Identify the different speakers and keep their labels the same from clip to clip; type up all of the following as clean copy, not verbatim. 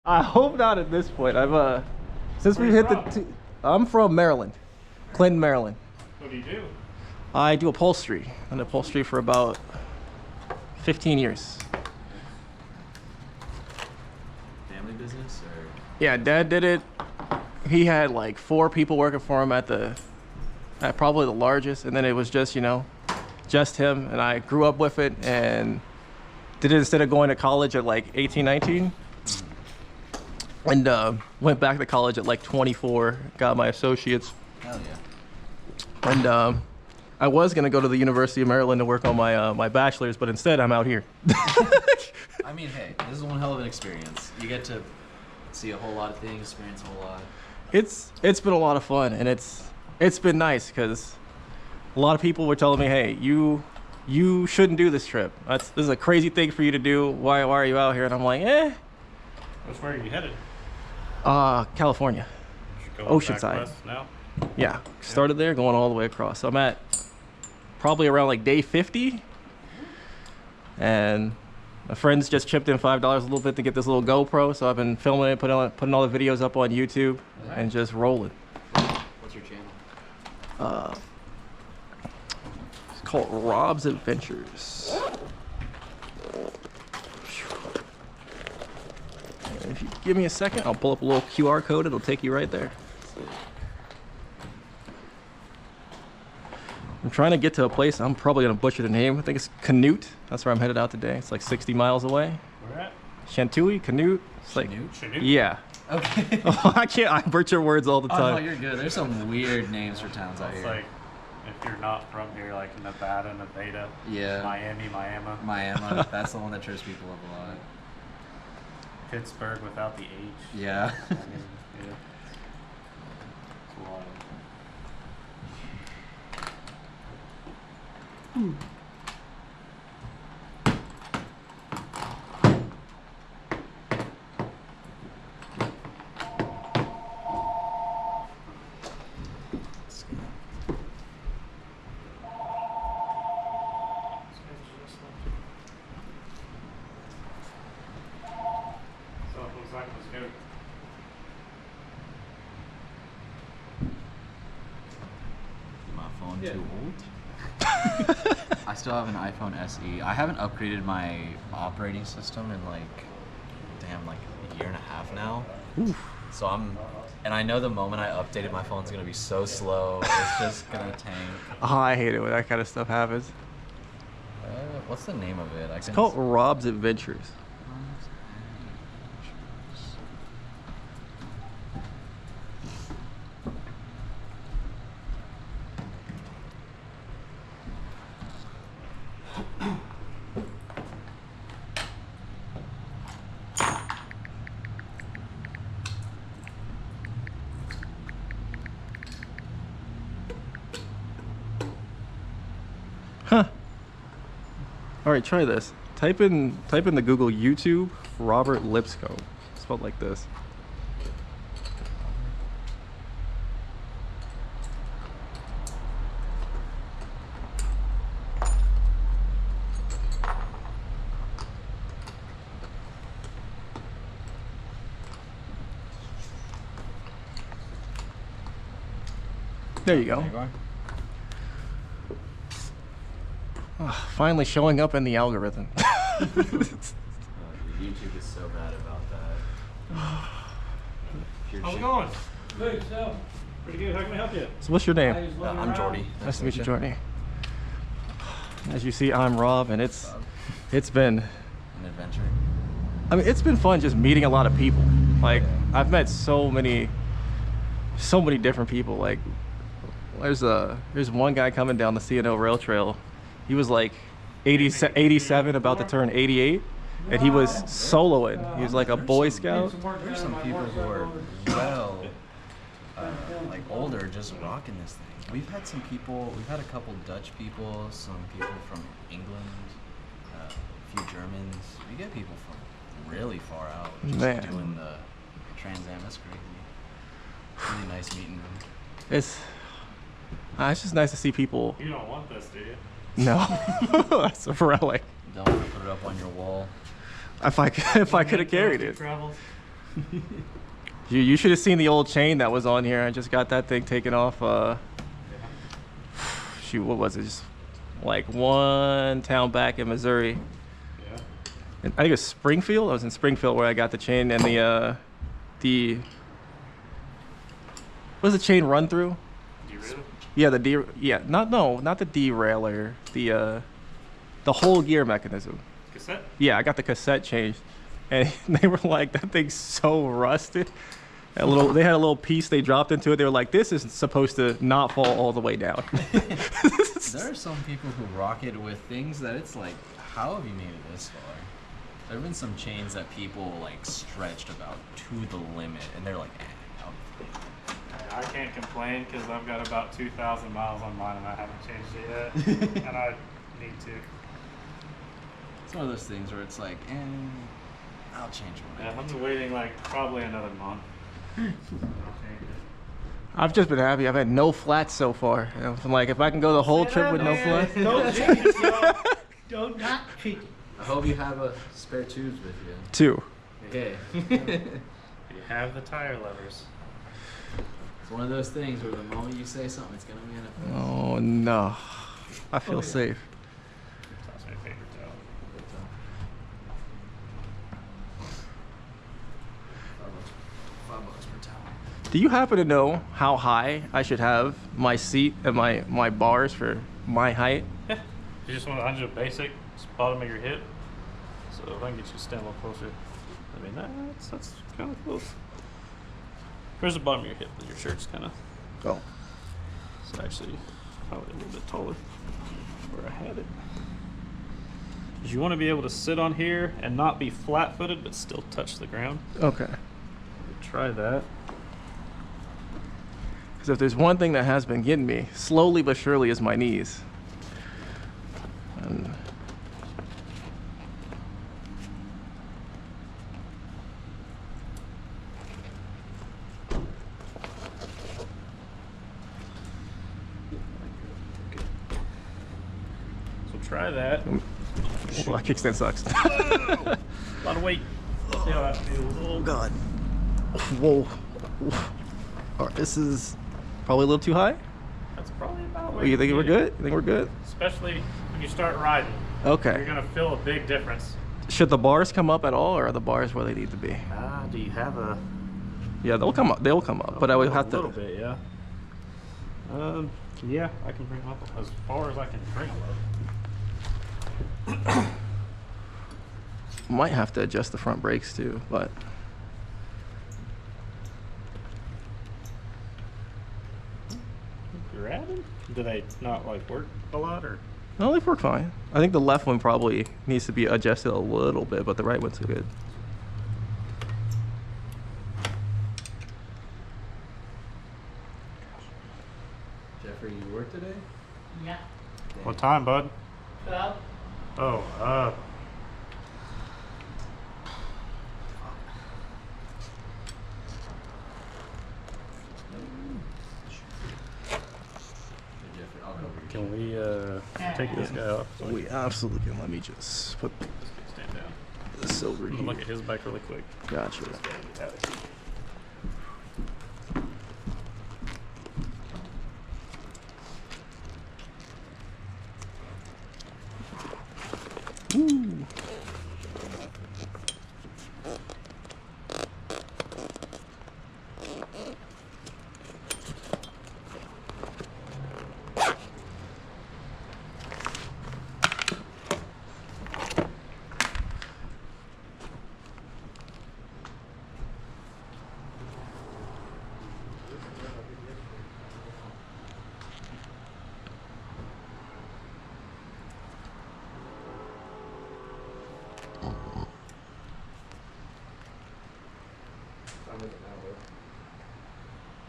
Speaker 1: I hope not at this point. I've since we hit I'm from Maryland, Clinton, Maryland.
Speaker 2: What do you do?
Speaker 1: I do upholstery. I've done upholstery for about 15 years.
Speaker 3: Family business or?
Speaker 1: Yeah, Dad did it. He had like 4 people working for him at probably the largest, and then it was just, you know, just him, and I grew up with it and did it instead of going to college at like 18, 19. And went back to college at like 24, got my associates.
Speaker 3: Hell yeah.
Speaker 1: And I was gonna go to the University of Maryland to work on my my bachelor's, but instead I'm out here.
Speaker 3: I mean, hey, this is one hell of an experience. You get to see a whole lot of things, experience a whole lot.
Speaker 1: It's been a lot of fun, and it's been nice because a lot of people were telling me, hey, you shouldn't do this trip. This is a crazy thing for you to do. Why are you out here? And I'm like, eh.
Speaker 2: Where are you headed?
Speaker 1: California. Oceanside.
Speaker 2: Now?
Speaker 1: Yeah, started there, going all the way across. So I'm at probably around like day 50, and my friends just chipped in $5 a little bit to get this little GoPro. So I've been filming it, putting all the videos up on YouTube, and just rolling.
Speaker 3: What's your channel?
Speaker 1: It's called Rob's Adventures. And if you give me a second, I'll pull up a little QR code. It'll take you right there. I'm trying to get to a place. I'm probably gonna butcher the name. I think it's Canute. That's where I'm headed out today. It's like 60 miles away.
Speaker 2: Where at?
Speaker 1: Chantilly, Canute. It's like,
Speaker 2: Chanute?
Speaker 1: yeah.
Speaker 3: Okay.
Speaker 1: Oh, I butcher words all the
Speaker 3: Oh,
Speaker 1: time.
Speaker 3: no, you're good. There's some weird names for towns out
Speaker 2: It's
Speaker 3: here.
Speaker 2: like, if you're not from here, like Nevada, Nevada,
Speaker 3: Yeah.
Speaker 2: Miami,
Speaker 3: Miami. That's the one that trips people up a lot.
Speaker 2: Pittsburgh without the H.
Speaker 3: Yeah.
Speaker 2: I mean, yeah. It's a lot of- So it looks like let's go.
Speaker 3: My phone too old? I still have an iPhone SE. I haven't upgraded my operating system in like, damn, like a year and a half now.
Speaker 1: Oof.
Speaker 3: So and I know the moment I updated my phone's gonna be so slow. It's just gonna tank.
Speaker 1: Oh, I hate it when that kind of stuff happens.
Speaker 3: What's the name of it?
Speaker 1: It's called Rob's Adventures. Huh. All right, try this. Type in the Google YouTube Robert Lipscomb. Spelled like this. There you go. Oh, finally showing up in the algorithm.
Speaker 3: YouTube is so bad about that.
Speaker 2: How's it going? Good, so. Pretty good. How can I help you?
Speaker 1: So what's your name?
Speaker 3: I'm Jordy.
Speaker 1: Nice to meet you, Jordy. As you see, I'm Rob, and it's been,
Speaker 3: An adventure.
Speaker 1: I mean, it's been fun just meeting a lot of people. Like, I've met so many different people. Like, there's one guy coming down the C&O Rail Trail. He was like 87, about to turn 88, and he was soloing. He was like a Boy Scout.
Speaker 3: There's some people who are like older, just rocking this thing. We've had a couple Dutch people, some people from England, a few Germans. We get people from really far out just
Speaker 1: Man.
Speaker 3: doing the Trans Am. That's crazy. Really nice meeting them.
Speaker 1: It's just nice to see people.
Speaker 2: You don't want this, do you?
Speaker 1: No, that's a relic.
Speaker 3: Don't put it up on your wall.
Speaker 1: If I could have carried it.
Speaker 2: Travels.
Speaker 1: You should have seen the old chain that was on here. I just got that thing taken off. Shoot, what was it? Just like one town back in Missouri.
Speaker 2: Yeah.
Speaker 1: And I think it was Springfield. I was in Springfield where I got the chain and the what does the chain run through?
Speaker 2: Derailleur?
Speaker 1: Yeah, not the derailleur. The whole gear mechanism.
Speaker 2: Cassette?
Speaker 1: Yeah, I got the cassette changed, and they were like, that thing's so rusted. They had a little piece they dropped into it. They were like, this is supposed to not fall all the way down.
Speaker 3: There are some people who rock it with things that it's like, how have you made it this far? There have been some chains that people like stretched about to the limit, and they're like,
Speaker 2: I can't complain because I've got about 2,000 miles on mine and I haven't changed it yet. And I need to.
Speaker 3: It's one of those things where it's like, I'll change it when I
Speaker 2: Yeah,
Speaker 3: get
Speaker 2: I'm
Speaker 3: to
Speaker 2: waiting like probably another month. I'll change it.
Speaker 1: I've just been happy. I've had no flats so far. You know, I'm like, if I can go the whole trip with no flats.
Speaker 4: Don't cheat it, y'all. Don't not cheat it.
Speaker 3: I hope you have a spare tubes with you.
Speaker 1: 2.
Speaker 3: Okay.
Speaker 2: You have the tire levers.
Speaker 3: It's one of those things where the moment you say something, it's gonna manifest.
Speaker 1: Oh no, I feel safe.
Speaker 2: That's my favorite towel.
Speaker 3: $5 per towel.
Speaker 1: Do you happen to know how high I should have my seat and my bars for my height?
Speaker 2: Yeah. You just want to do a basic, just bottom of your hip. So if I can get you to stand a little closer. I mean, that's kind of close. Where's the bottom of your hip? Your shirt's kind of.
Speaker 1: Oh.
Speaker 2: It's actually probably a little bit taller where I had it. Because you want to be able to sit on here and not be flat-footed, but still touch the ground.
Speaker 1: Okay.
Speaker 2: Try that.
Speaker 1: Because if there's one thing that has been getting me, slowly but surely, is my knees. And
Speaker 2: So try that.
Speaker 1: well, my kickstand sucks.
Speaker 2: A lot of weight. See how that feels.
Speaker 1: Oh god. Whoa. All right, this is probably a little too high.
Speaker 2: That's probably about
Speaker 1: Oh,
Speaker 2: where
Speaker 1: you think we're
Speaker 2: need it.
Speaker 1: good? You think we're good?
Speaker 2: Especially when you start riding. You're
Speaker 1: Okay.
Speaker 2: gonna feel a big difference.
Speaker 1: Should the bars come up at all, or are the bars where they need to be?
Speaker 2: Do you have a
Speaker 1: Yeah, they'll come up. They'll come up, but I would have
Speaker 2: a little
Speaker 1: to.
Speaker 2: bit, yeah. Yeah, I can bring them up as far as I can bring them up.
Speaker 1: Might have to adjust the front brakes too, but
Speaker 2: You're riding? Do they not like work a lot or?
Speaker 1: no, they work fine. I think the left one probably needs to be adjusted a little bit, but the right one's good.
Speaker 3: Jeffrey, you work today?
Speaker 4: Yeah.
Speaker 2: What time, bud?
Speaker 4: 12.
Speaker 2: Oh,
Speaker 3: Hey, Jeffrey, I'll cover you.
Speaker 2: can we take this guy off? So
Speaker 1: We absolutely can. Let me just put
Speaker 2: stand down.
Speaker 1: this over
Speaker 2: I'm gonna look
Speaker 1: here.
Speaker 2: at his bike really quick.
Speaker 1: Gotcha. Ooh.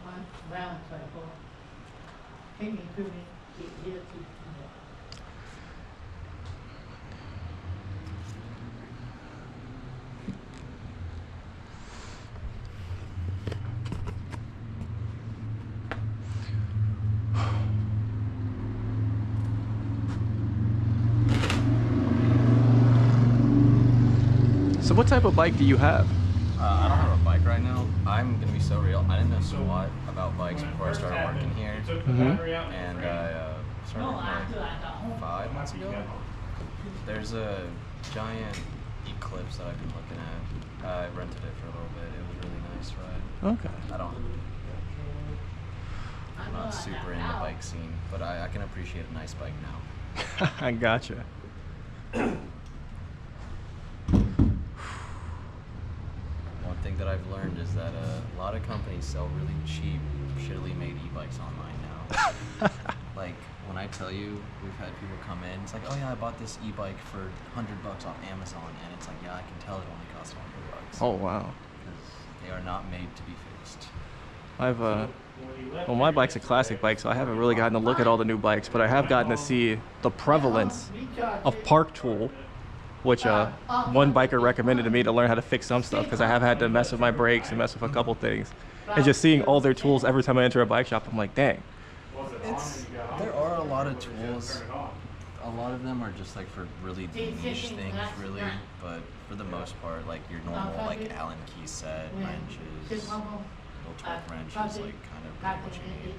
Speaker 4: One round cycle. Hanging to me. Here to
Speaker 1: So what type of bike do you have?
Speaker 3: I don't have a bike I'm gonna be so real. I didn't know squat about bikes before I started working here,
Speaker 1: Mhm.
Speaker 3: and I started working like 5 months ago. There's a giant Eclipse that I've been looking at. I rented it for a little bit. It was a really nice ride.
Speaker 1: Okay.
Speaker 3: I'm not super in the bike scene, but I can appreciate a nice bike now.
Speaker 1: I gotcha.
Speaker 3: One thing that I've learned is that a lot of companies sell really cheap, shittily made e-bikes online now. Like, when I tell you, we've had people come in, it's like, oh yeah, I bought this e-bike for $100 off Amazon, and it's like, yeah, I can tell it only costs $100.
Speaker 1: Oh wow.
Speaker 3: Because they are not made to be fixed.
Speaker 1: I've well, my bike's a classic bike, so I haven't really gotten to look at all the new bikes, but I have gotten to see the prevalence of Park Tool, which one biker recommended to me to learn how to fix some stuff because I have had to mess with my brakes and mess with a couple things. And just seeing all their tools every time I enter a bike shop, I'm like, dang.
Speaker 3: There are a lot of tools. A lot of them are just like for really niche things, really. But for the most part, like your normal like Allen key set, wrenches, little torque wrenches, like kind of pretty what you need.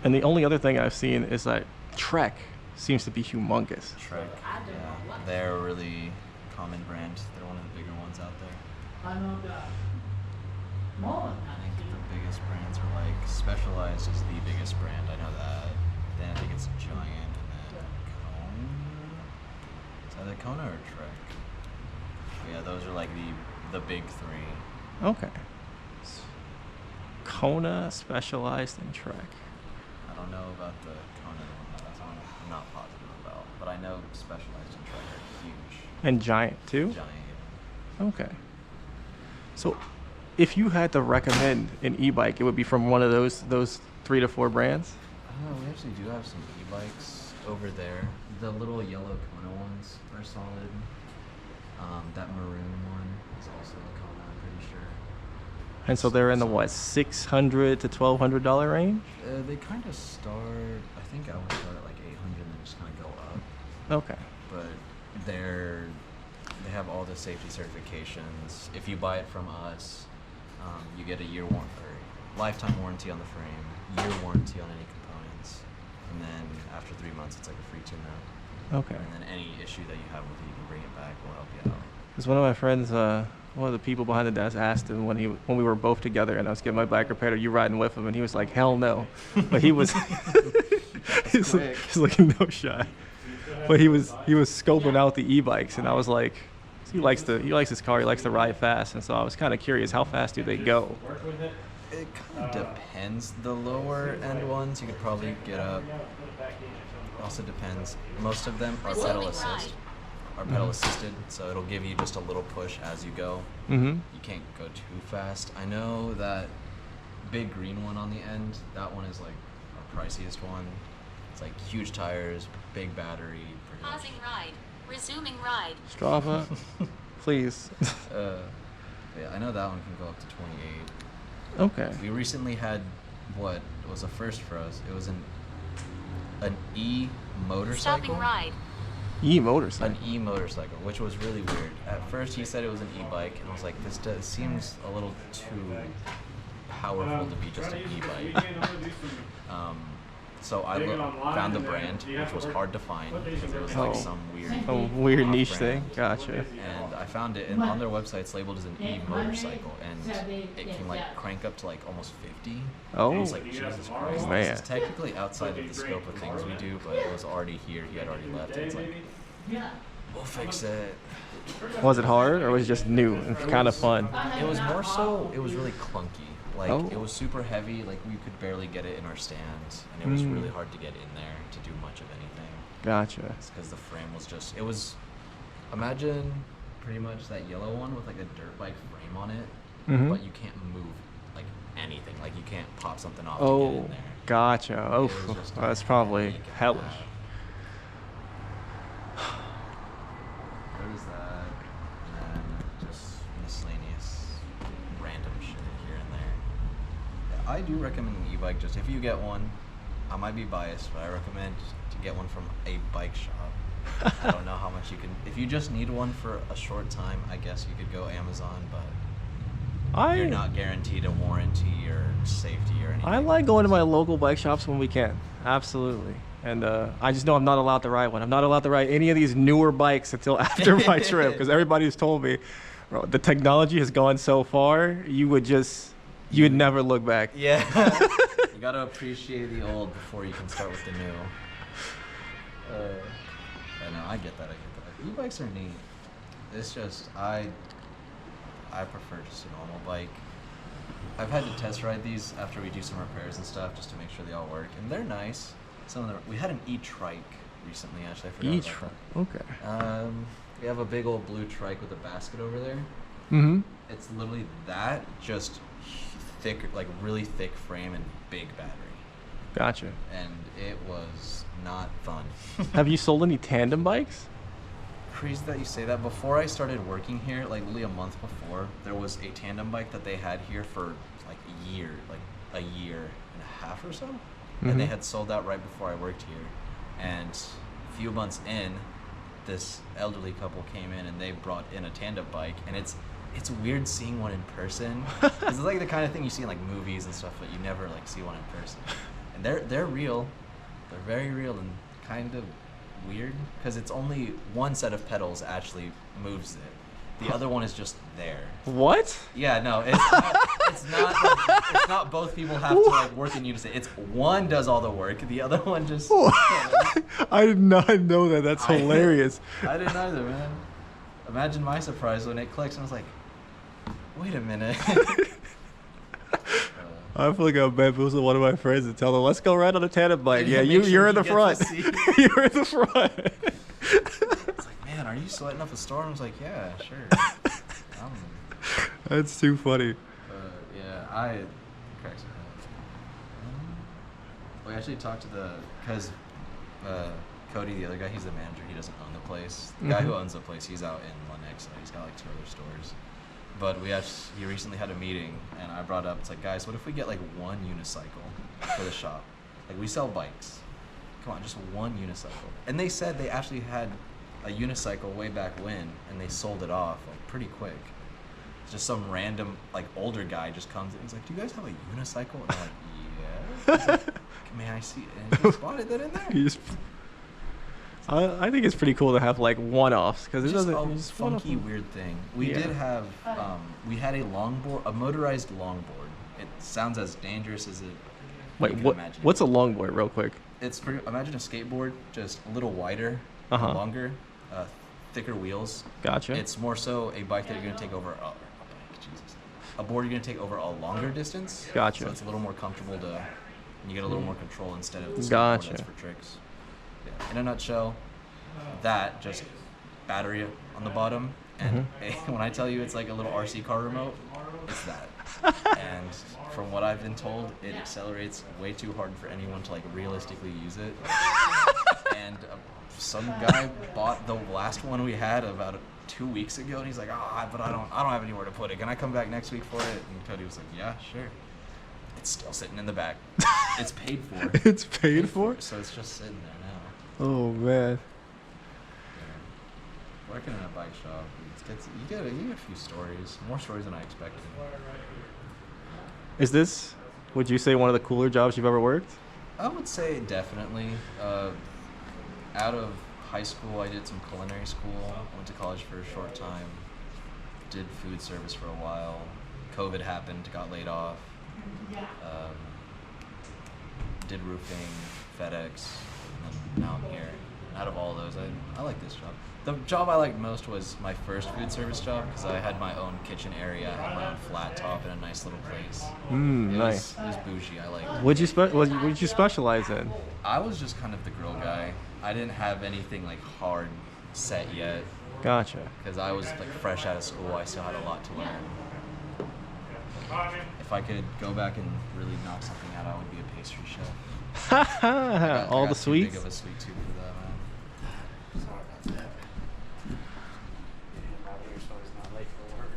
Speaker 1: And the only other thing I've seen is that Trek seems to be humongous.
Speaker 3: Trek, yeah, they're a really common brand. They're one of the bigger ones out there. I think the biggest brands are like Specialized is the biggest brand. I know that. Then I think it's Giant, and then Kona. Is either Kona or Trek. But yeah, those are like the big three.
Speaker 1: Okay. Kona, Specialized, and Trek.
Speaker 3: I don't know about the Kona one. That's one I'm not positive about. But I know Specialized and Trek are huge.
Speaker 1: And Giant too?
Speaker 3: Giant.
Speaker 1: Okay. So if you had to recommend an e-bike, it would be from one of those 3 to 4 brands?
Speaker 3: We actually do have some e-bikes over there. The little yellow Kona ones are solid. That maroon one is also a Kona, I'm pretty sure.
Speaker 1: And so they're in the what, $600 to $1,200 range?
Speaker 3: They kind of start, I think I would start at like 800 and then just kind of go up.
Speaker 1: Okay.
Speaker 3: But they have all the safety certifications. If you buy it from us, you get a lifetime warranty on the frame, year warranty on any components, and then after 3 months, it's like a free tune-up.
Speaker 1: Okay.
Speaker 3: And then any issue that you have with it, you can bring it back. We'll help you out.
Speaker 1: Because one of my friends, one of the people behind the desk asked him when we were both together and I was getting my bike repaired, are you riding with him? And he was like, hell no. But he was, he's looking no shot. But he was scoping out the e-bikes, and I was like, he likes his car, he likes to ride fast, and so I was kind of curious, how fast do they go?
Speaker 3: It kind of depends. The lower end ones you could probably get up. Also depends. Most of them are pedal assist. Pedal assisted, so it'll give you just a little push as you go.
Speaker 1: Mm-hmm.
Speaker 3: You can't go too fast. I know that big green one on the end, that one is like our priciest one. It's like huge tires, big battery.
Speaker 5: Pausing ride. Resuming ride.
Speaker 1: Strava, please.
Speaker 3: Yeah, I know that one can go up to 28.
Speaker 1: Okay.
Speaker 3: We recently had what was a first for us. It was an e-motorcycle.
Speaker 5: Stopping ride.
Speaker 1: E-motorcycle.
Speaker 3: An e-motorcycle, which was really weird. At first, he said it was an e-bike, and I was like, this seems a little too powerful to be just an e-bike. So I found the brand, which was hard to find because it was like some
Speaker 1: weird niche
Speaker 3: brand.
Speaker 1: thing. Gotcha.
Speaker 3: And I found it, and on their website, it's labeled as an e-motorcycle, and it can like crank up to like almost 50.
Speaker 1: Oh.
Speaker 3: I was like, Jesus Christ,
Speaker 1: Man.
Speaker 3: this is technically outside of the scope of things we do, but it was already here. He had already left. And it's like, we'll fix it.
Speaker 1: Was it hard, or was it just new and kind of fun?
Speaker 3: It was more so, it was really clunky. Like,
Speaker 1: Oh.
Speaker 3: it was super heavy, like we could barely get it in our stands, and it was really hard to get in there to do much of anything.
Speaker 1: Gotcha.
Speaker 3: It's because the frame was just, imagine pretty much that yellow one with like a dirt bike frame on it,
Speaker 1: Mhm.
Speaker 3: but you can't move like anything. Like you can't pop something off to
Speaker 1: Oh,
Speaker 3: get in there.
Speaker 1: gotcha. Oh,
Speaker 3: It was just a
Speaker 1: that's probably
Speaker 3: headache and a
Speaker 1: hellish.
Speaker 3: half. There was that, and then just miscellaneous random shit here and there. Yeah, I do recommend an e-bike. Just if you get one, I might be biased, but I recommend to get one from a bike shop. I don't know how much you can. If you just need one for a short time, I guess you could go Amazon, but you're not guaranteed a warranty or safety or anything.
Speaker 1: I like going to my local bike shops when we can. Absolutely. And I just know I'm not allowed to ride one. I'm not allowed to ride any of these newer bikes until after my trip, because everybody's told me, bro, the technology has gone so far, you would never look back.
Speaker 3: Yeah. You gotta appreciate the old before you can start with the new. I know, I get that. E-bikes are neat. It's just I prefer just a normal bike. I've had to test ride these after we do some repairs and stuff just to make sure they all work, and they're nice. We had an e-trike recently. Actually, I forgot
Speaker 1: E-trike.
Speaker 3: about
Speaker 1: Okay.
Speaker 3: that. We have a big old blue trike with a basket over there.
Speaker 1: Mm-hmm.
Speaker 3: It's literally that, just thick, like really thick frame and big battery.
Speaker 1: Gotcha.
Speaker 3: And it was not fun.
Speaker 1: Have you sold any tandem bikes?
Speaker 3: Crazy that you say that. Before I started working here, like literally a month before, there was a tandem bike that they had here for like a year and a half or so. And they had sold out right before I worked here. And a few months in, this elderly couple came in and they brought in a tandem bike, and it's weird seeing one in person. 'Cause it's like the kind of thing you see in like movies and stuff, but you never like see one in person. And they're real. They're very real and kind of weird, because it's only one set of pedals actually moves it. The other one is just there.
Speaker 1: What?
Speaker 3: Yeah, no, it's not both people have to like work in unison. It's one does all the work, the other one just.
Speaker 1: I did not know that. That's hilarious.
Speaker 3: I didn't either, man. Imagine my surprise when it clicks and I was like, wait a minute.
Speaker 1: I feel like I'm bamboozling one of my friends and tell them, let's go ride on a tandem bike. Yeah,
Speaker 3: Make sure
Speaker 1: you're in
Speaker 3: he
Speaker 1: the front.
Speaker 3: gets to
Speaker 1: You're in the front.
Speaker 3: It's like, man, are you sweating up a storm? I was like, yeah, sure.
Speaker 1: That's too funny.
Speaker 3: Yeah, cracks me up. We actually talked to because Cody, the other guy, he's the manager. He doesn't own the place. The guy who owns the place, he's out in Lenexa. He's got like 2 other stores. But he recently had a meeting, and I brought up, it's like, guys, what if we get like one unicycle for the shop? Like, we sell bikes. Come on, just one unicycle. And they said they actually had a unicycle way back when, and they sold it off like pretty quick. Just some random like older guy just comes in. He's like, "Do you guys have a unicycle?" And I'm like, "Yeah." He's like, "May I see it?" And he spotted that in there.
Speaker 1: I think it's pretty cool to have like one-offs, because it
Speaker 3: Just
Speaker 1: doesn't.
Speaker 3: a
Speaker 1: Just
Speaker 3: funky weird thing. We
Speaker 1: Yeah.
Speaker 3: did have we had a motorized longboard. It sounds as dangerous as it.
Speaker 1: Wait,
Speaker 3: you can
Speaker 1: what?
Speaker 3: imagine.
Speaker 1: What's a longboard, real quick?
Speaker 3: It's pretty. Imagine a skateboard, just a little wider,
Speaker 1: Uh-huh.
Speaker 3: longer, thicker wheels.
Speaker 1: Gotcha.
Speaker 3: It's more so a bike that you're gonna take over. A board you're gonna take over a longer distance.
Speaker 1: Gotcha.
Speaker 3: So it's a little more comfortable to, and you get a little more control instead of the skateboard
Speaker 1: Gotcha.
Speaker 3: that's for tricks. Yeah. In a nutshell, that just battery on the bottom, and when I tell you it's like a little RC car remote, it's that. And from what I've been told, it accelerates way too hard for anyone to like realistically use it. And some guy bought the last one we had about 2 weeks ago, and he's like, but I don't have anywhere to put it. Can I come back next week for it? And Cody was like, yeah, sure. It's still sitting in the back. It's paid for.
Speaker 1: It's paid for?
Speaker 3: So it's just sitting there now.
Speaker 1: Oh man.
Speaker 3: Yeah. Working in a bike shop, you get a few stories, more stories than I expected.
Speaker 1: Is this, would you say, one of the cooler jobs you've ever worked?
Speaker 3: I would say definitely. Out of high school, I did some culinary school. Went to college for a short time. Did food service for a while. COVID happened, got laid off. Did roofing, FedEx, and now I'm here. Out of all those, I like this job. The job I liked most was my first food service job, because I had my own kitchen area, I had my own flat top in a nice little place.
Speaker 1: Nice.
Speaker 3: It was bougie. I liked it.
Speaker 1: What'd you specialize in?
Speaker 3: I was just kind of the grill guy. I didn't have anything like hard set yet,
Speaker 1: Gotcha.
Speaker 3: because I was like fresh out of school. I still had a lot to learn. If I could go back and really knock something out, I would be a pastry chef. I
Speaker 1: All
Speaker 3: got
Speaker 1: the
Speaker 3: too big
Speaker 1: sweets?
Speaker 3: of a sweet tooth for that, man.
Speaker 2: Sorry about that. Yeah, Robbie, you're always not late for work.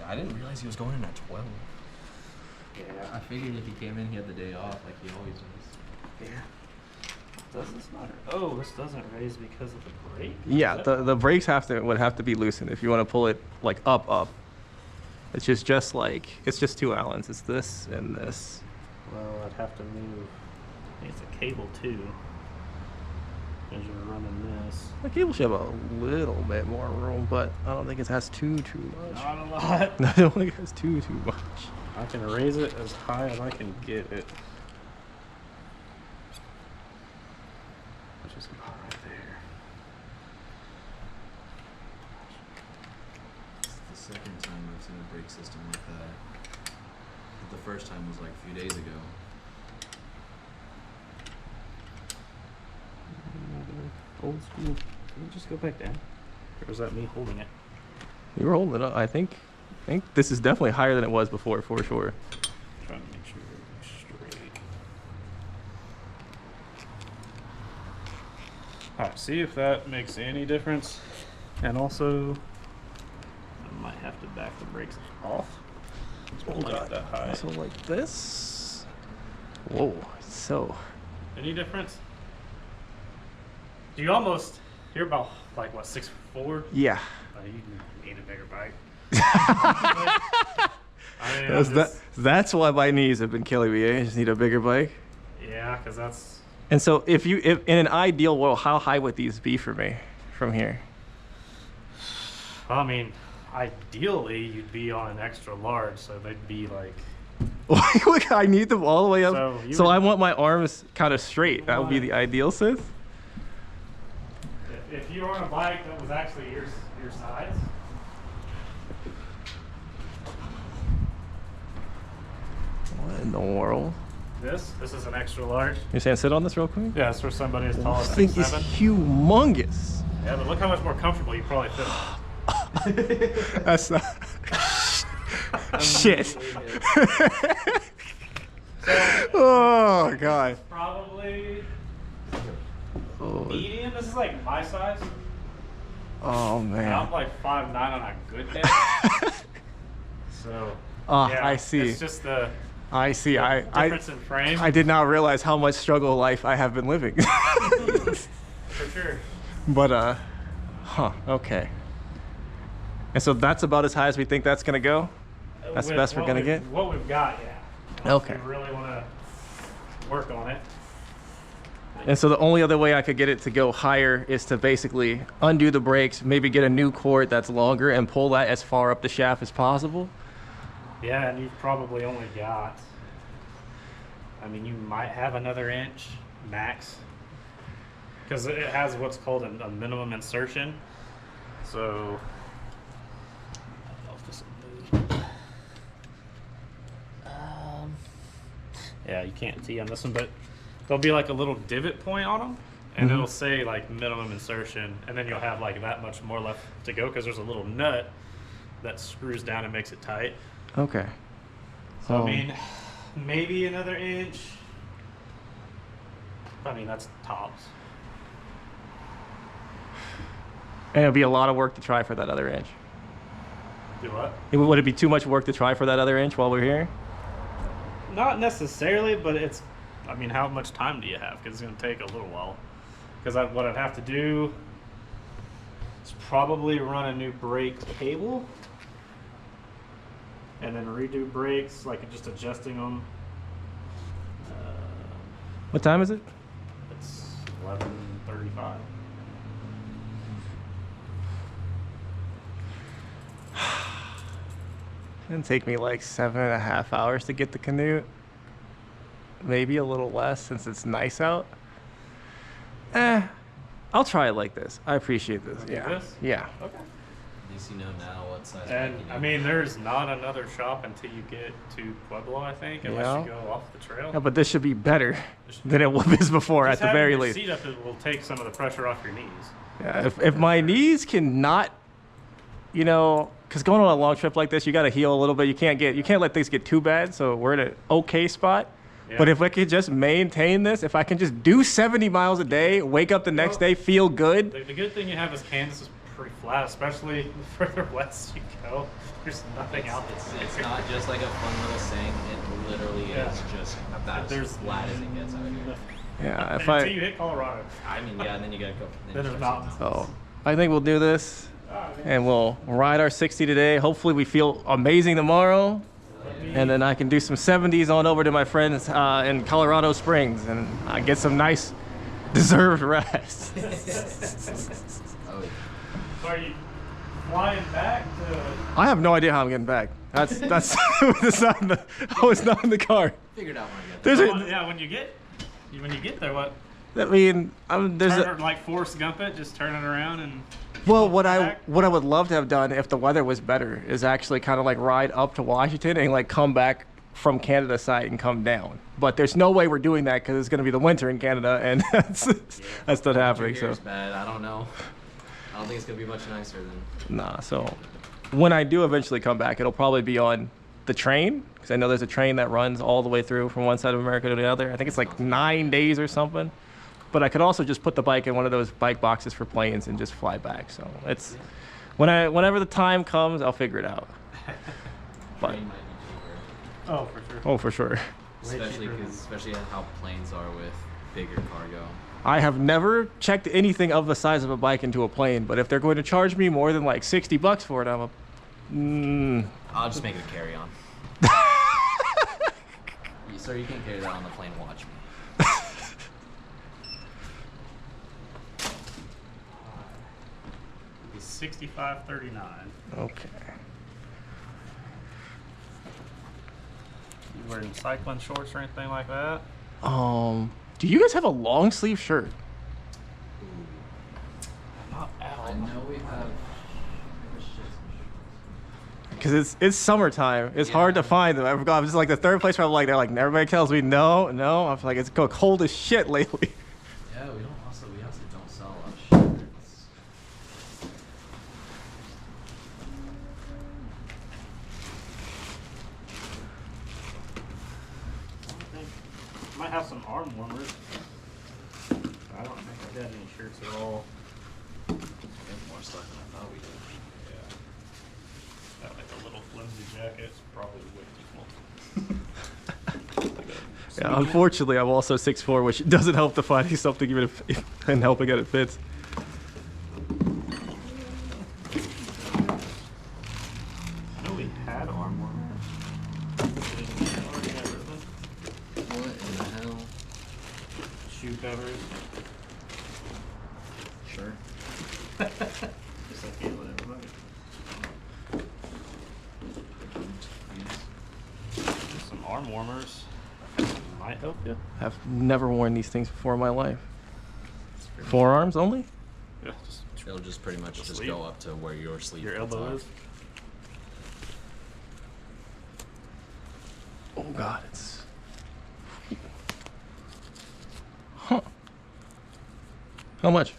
Speaker 3: Yeah, I didn't realize he was going in at 12.
Speaker 2: Yeah.
Speaker 3: I figured if he came in, he had the day off like he always does.
Speaker 2: Yeah. Does this not? Oh, this doesn't raise because of the brake?
Speaker 1: Yeah,
Speaker 2: Is that-
Speaker 1: the brakes would have to be loosened if you want to pull it like up. It's just like, it's just two Allens. It's this and this.
Speaker 2: Well, I'd have to move. I think it's a cable too. Because you're running this.
Speaker 1: The cable should have a little bit more room, but I don't think it has too much.
Speaker 2: Not a lot.
Speaker 1: I don't think it has too much.
Speaker 2: I can raise it as high as I can get it. Which is about right there.
Speaker 3: It's the second time I've seen a brake system like that. The first time was like a few days ago.
Speaker 2: Old school. Can you just go back down? Or was that me holding it?
Speaker 1: You were holding it up. I think this is definitely higher than it was before, for sure.
Speaker 2: Trying to make sure everything's straight. Alright, see if that makes any difference. And also, I might have to back the brakes off. Hold it that high.
Speaker 1: So like this. Whoa. So.
Speaker 2: Any difference? You almost, you're about like what, 6'4"?
Speaker 1: Yeah.
Speaker 2: You need a bigger bike. I mean,
Speaker 1: That's why my knees have been killing me. I just need a bigger bike.
Speaker 2: yeah, because that's.
Speaker 1: And so, if in an ideal world, how high would these be for me from here?
Speaker 2: I mean, ideally you'd be on an extra large, so they'd be like.
Speaker 1: Look, I need them all the way up.
Speaker 2: So
Speaker 1: So
Speaker 2: would-
Speaker 1: I want my arms kind of straight. That would be the ideal, Sith.
Speaker 2: If you were on a bike that was actually your size.
Speaker 1: What in the world?
Speaker 2: This is an extra large.
Speaker 1: You're saying sit on this real quick?
Speaker 2: Yeah, it's for somebody as tall
Speaker 1: This
Speaker 2: as
Speaker 1: thing is
Speaker 2: 6'7".
Speaker 1: humongous.
Speaker 2: Yeah, but look how much more comfortable you probably feel.
Speaker 1: That's not. Shit. Oh god.
Speaker 2: Probably
Speaker 1: Oh,
Speaker 2: medium. This is like my size.
Speaker 1: oh
Speaker 2: And
Speaker 1: man.
Speaker 2: I'm like 5'9" on a good day. So.
Speaker 1: Ah,
Speaker 2: yeah,
Speaker 1: I see.
Speaker 2: It's just the
Speaker 1: I see.
Speaker 2: difference in frame.
Speaker 1: I did not realize how much struggle life I have been living.
Speaker 2: For sure.
Speaker 1: But okay. And so that's about as high as we think that's gonna go. That's the
Speaker 2: With
Speaker 1: best we're
Speaker 2: what
Speaker 1: gonna
Speaker 2: we've-
Speaker 1: get?
Speaker 2: What we've got, yeah. Unless
Speaker 1: Okay.
Speaker 2: we really want to work on it.
Speaker 1: And so the only other way I could get it to go higher is to basically undo the brakes, maybe get a new cord that's longer and pull that as far up the shaft as possible.
Speaker 2: Yeah, and you've probably only got. I mean, you might have another inch max, because it has what's called a minimum insertion. So. I don't know if this will move. Yeah, you can't see on this one, but there'll be like a little divot point on them, and it'll say like minimum insertion, and then you'll have like that much more left to go because there's a little nut that screws down and makes it tight.
Speaker 1: Okay.
Speaker 2: So I mean, maybe another inch. I mean, that's tops.
Speaker 1: And it'll be a lot of work to try for that other inch.
Speaker 2: Do what?
Speaker 1: Would it be too much work to try for that other inch while we're here?
Speaker 2: Not necessarily, but it's. I mean, how much time do you have? Because it's going to take a little while. Because what I'd have to do is probably run a new brake cable, and then redo brakes, like just adjusting them.
Speaker 1: What time is it?
Speaker 2: It's 11:35.
Speaker 1: It'll take me like 7.5 hours to get the canoe. Maybe a little less since it's nice out. I'll try it like this. I appreciate this.
Speaker 2: Like
Speaker 1: Yeah.
Speaker 2: this?
Speaker 1: Yeah.
Speaker 2: Okay.
Speaker 3: At least you know now what size
Speaker 2: And
Speaker 3: bike you
Speaker 2: I
Speaker 3: need.
Speaker 2: mean, there's not another shop until you get to Pueblo, I think, unless
Speaker 1: Yeah.
Speaker 2: you go off the trail.
Speaker 1: Yeah, but this should be better than it was before
Speaker 2: Just
Speaker 1: at the
Speaker 2: having
Speaker 1: very
Speaker 2: your
Speaker 1: least.
Speaker 2: seat up it will take some of the pressure off your knees.
Speaker 1: Yeah, if my knees cannot, you know, because going on a long trip like this, you got to heal a little bit. You can't let things get too bad. So we're in an okay spot. But
Speaker 2: Yeah.
Speaker 1: if I could just maintain this, if I can just do 70 miles a day, wake up the next day, feel good.
Speaker 2: The good thing you have is Kansas is pretty flat, especially the further west you go. There's nothing out there.
Speaker 3: It's not just like a fun little saying. It literally
Speaker 2: Yeah.
Speaker 3: is just about
Speaker 2: There's
Speaker 3: as flat as it gets out here.
Speaker 1: Yeah, if
Speaker 2: Until
Speaker 1: I,
Speaker 2: you hit Colorado.
Speaker 3: I mean, yeah, and then you gotta go.
Speaker 2: Then there's mountains.
Speaker 1: so I think we'll do this. and we'll ride our 60 today. Hopefully we feel amazing tomorrow, and then I can do some 70s on over to my friends in Colorado Springs and get some nice deserved rest.
Speaker 3: Oh, yeah.
Speaker 2: So are you flying back to?
Speaker 1: I have no idea how I'm getting back. That's it's not in the, oh, it's not in the car.
Speaker 3: Figured out when I get there.
Speaker 1: There's
Speaker 2: Yeah, when you get there, what?
Speaker 1: I mean, there's
Speaker 2: Turn it, like Forrest Gump it, just turn it around and.
Speaker 1: well, what I
Speaker 2: back?
Speaker 1: would love to have done if the weather was better is actually kind of like ride up to Washington and like come back from Canada side and come down. But there's no way we're doing that because it's going to be the winter in Canada, and that's not happening. So
Speaker 3: Here's bad. I don't know. I don't think it's gonna be much nicer than.
Speaker 1: nah. So when I do eventually come back, it'll probably be on the train because I know there's a train that runs all the way through from one side of America to the other. I think it's like 9 days or something. But I could also just put the bike in one of those bike boxes for planes and just fly back. So it's whenever the time comes, I'll figure it out. But
Speaker 3: Train might be cheaper.
Speaker 2: Oh, for sure.
Speaker 1: oh, for sure.
Speaker 3: Especially how planes are with bigger cargo.
Speaker 1: I have never checked anything of the size of a bike into a plane, but if they're going to charge me more than like $60 for it,
Speaker 3: I'll just make it a carry-on. Sir, you can carry that on the plane. Watch me.
Speaker 2: It's 65.39.
Speaker 1: Okay.
Speaker 2: You wearing cycling shorts or anything like that?
Speaker 1: Do you guys have a long sleeve shirt?
Speaker 2: Not at
Speaker 3: I know we have.
Speaker 1: Because it's summertime. It's hard to find them. I forgot. I'm just like the third place where I'm like, they're like, everybody tells me no. I'm like, it's cold as shit lately.
Speaker 3: Yeah, we also don't sell a lot of shirts.
Speaker 2: Might have some arm warmers. I don't think I've got any shirts at all.
Speaker 3: We have more stuff than I thought we did.
Speaker 2: Yeah. Got like a little flimsy jacket. It's probably way too small.
Speaker 1: Yeah, unfortunately, I'm also 6'4", which doesn't help to finding something even and helping it fits.
Speaker 2: I know we had arm warmers. Already got rid of them.
Speaker 3: What in the hell?
Speaker 2: Shoe covers.
Speaker 3: Sure.
Speaker 2: Just like you, whatever. Just some arm warmers. Might help you.
Speaker 1: I've never worn these things before in my life. Forearms only?
Speaker 2: Yeah, just
Speaker 3: They'll just pretty much just
Speaker 2: sleeve?
Speaker 3: go up to where your sleeve
Speaker 2: your
Speaker 3: cuts
Speaker 2: elbow
Speaker 3: off.
Speaker 2: is.
Speaker 1: Oh God, it's. Huh. How much?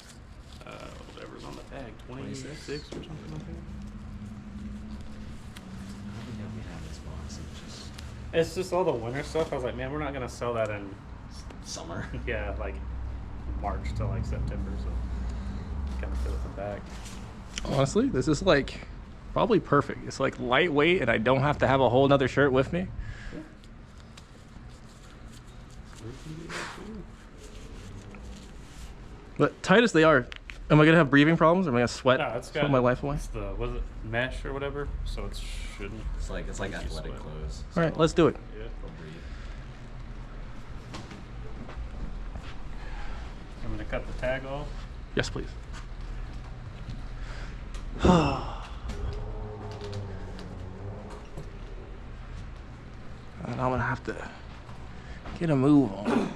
Speaker 2: Whatever's on the tag,
Speaker 3: 26
Speaker 2: 26 or something like that.
Speaker 3: I don't think we have this box. It's just
Speaker 2: It's just all the winter stuff. I was like, man, we're not gonna sell that in,
Speaker 3: summer.
Speaker 2: yeah, like March to like September. So kind of fill it back.
Speaker 1: Honestly, this is like probably perfect. It's like lightweight, and I don't have to have a whole nother shirt with me. But tight as they are, am I gonna have breathing problems? Am I gonna sweat?
Speaker 2: No, it's
Speaker 1: sweat
Speaker 2: got
Speaker 1: my life away.
Speaker 2: It's the was it mesh or whatever, so it shouldn't.
Speaker 3: It's like
Speaker 2: make you
Speaker 3: athletic
Speaker 2: sweat.
Speaker 3: clothes.
Speaker 1: All right, let's do it.
Speaker 2: Yeah.
Speaker 3: They'll breathe.
Speaker 2: I'm gonna cut the tag off.
Speaker 1: Yes, please. And I'm gonna have to get a move on.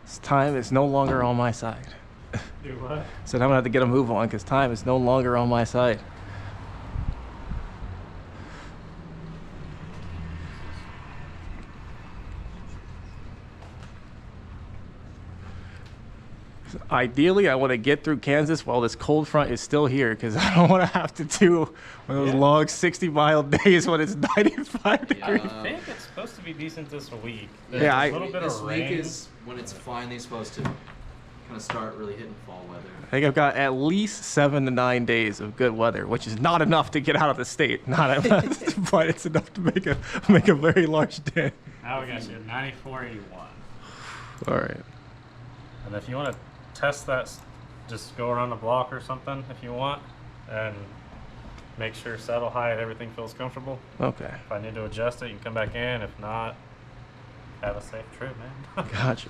Speaker 1: This time is no longer on my side.
Speaker 2: Do what?
Speaker 1: Said I'm gonna have to get a move on because time is no longer on my side. Ideally, I want to get through Kansas while this cold front is still here because I don't want to have to do one of those
Speaker 2: Yeah.
Speaker 1: long 60-mile days when it's 95 degrees.
Speaker 2: I think it's supposed to be decent this week.
Speaker 1: Yeah,
Speaker 2: There's
Speaker 1: I-
Speaker 2: a little bit
Speaker 3: This
Speaker 2: of
Speaker 3: week
Speaker 2: rain.
Speaker 3: is when it's finally supposed to kind of start really hitting fall weather.
Speaker 1: I think I've got at least 7 to 9 days of good weather, which is not enough to get out of the state. Not enough, but it's enough to make a very large dent.
Speaker 2: Now we got you at 94.81.
Speaker 1: All right.
Speaker 2: And if you want to test that, just go around the block or something if you want. and make sure saddle height, everything feels comfortable.
Speaker 1: Okay.
Speaker 2: If I need to adjust it, you can come back in. If not, have a safe trip, man.
Speaker 1: Gotcha.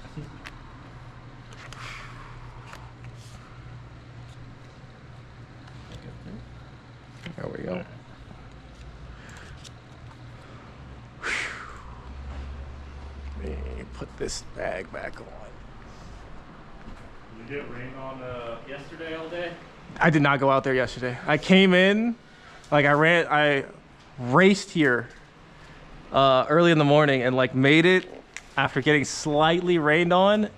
Speaker 1: There we go. Let me put this bag back on.
Speaker 2: You get rained on yesterday all day?
Speaker 1: I did not go out there yesterday. I came in, like I raced here early in the morning and like made it after getting slightly rained on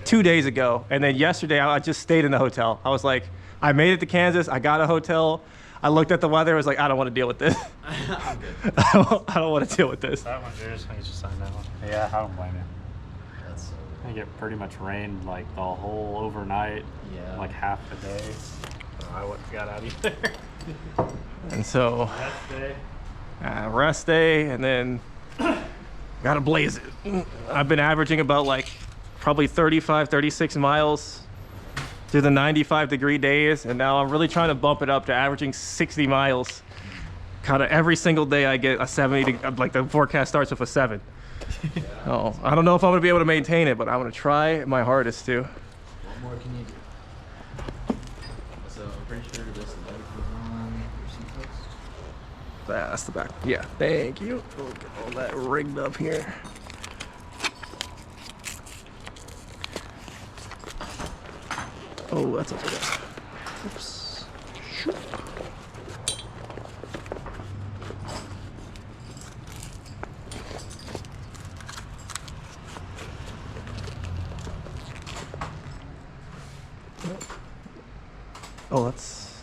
Speaker 1: 2 days ago. And then yesterday I just stayed in the hotel. I was like, I made it to Kansas. I got a hotel. I looked at the weather. I was like, I don't want to deal with this.
Speaker 3: I'm good.
Speaker 1: I don't want to deal with this.
Speaker 2: That one's yours. I can just sign that one. Yeah, I don't blame you.
Speaker 3: That's so
Speaker 2: I think it pretty much rained like the whole overnight,
Speaker 3: Yeah.
Speaker 2: like half the day. So I wouldn't got out either.
Speaker 1: And so
Speaker 2: Last day.
Speaker 1: rest day, and then gotta blaze it. I've been averaging about like probably 35, 36 miles through the 95-degree days, and now I'm really trying to bump it up to averaging 60 miles. Kind of every single day I get a 70, like the forecast starts with a 7. Oh, I don't know if I'm gonna be able to maintain it, but I'm gonna try my hardest to.
Speaker 3: What more can you do? So I'm pretty sure this light was on your seatbelts.
Speaker 1: That's the back. Yeah, thank you. We'll get all that rigged up here. Oh, that's up there. Oops. Shoot. Oh, that's...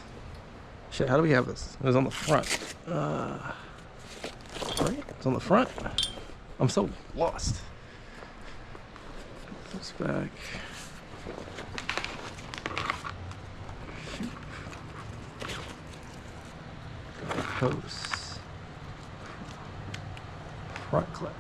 Speaker 1: Shit, how do we have this? It was on the front. Right? It's on the front. I'm so lost. Put this back. Posts. Front clip.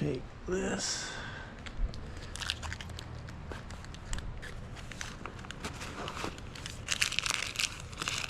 Speaker 1: take this.